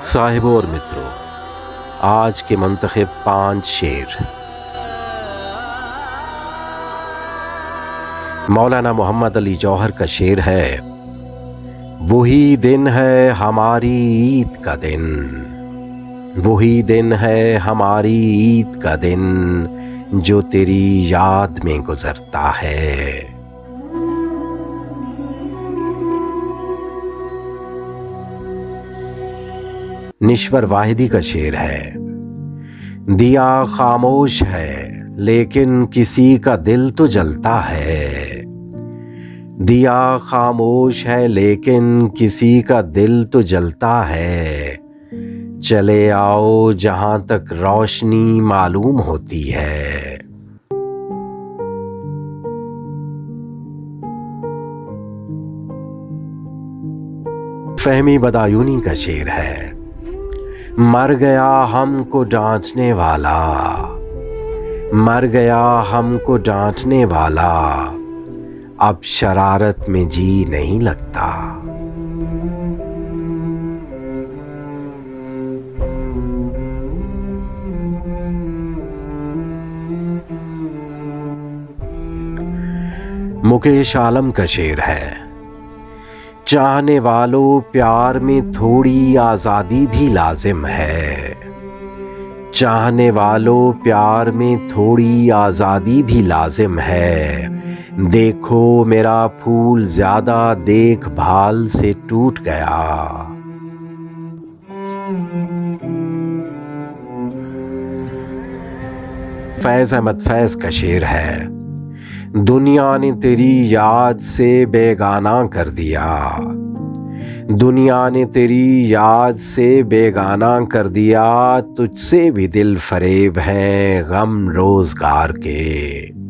साहिबों और मित्रों, आज के मुंतखब 5 शेर मौलाना मोहम्मद अली जौहर का शेर है। वही दिन है हमारी ईद का दिन, वही दिन है हमारी ईद का दिन, जो तेरी याद में गुजरता है। निश्वर वाहिदी का शेर है। दिया खामोश है लेकिन किसी का दिल तो जलता है, दिया खामोश है लेकिन किसी का दिल तो जलता है। चले आओ जहां तक रोशनी मालूम होती है। फहमी बदायूनी का शेर है। मर गया हमको डांटने वाला, मर गया हमको डांटने वाला, अब शरारत में जी नहीं लगता। मुकेश आलम का शेर है। चाहने वालों प्यार में थोड़ी आज़ादी भी लाजिम है, चाहने वालों प्यार में थोड़ी आज़ादी भी लाजिम है। देखो मेरा फूल ज़्यादा देखभाल से टूट गया। फैज़ अहमद फैज़ का शेर है। दुनिया ने तेरी याद से बेगाना कर दिया, दुनिया ने तेरी याद से बेगाना कर दिया, तुझसे भी दिल फरेब है गम रोजगार के।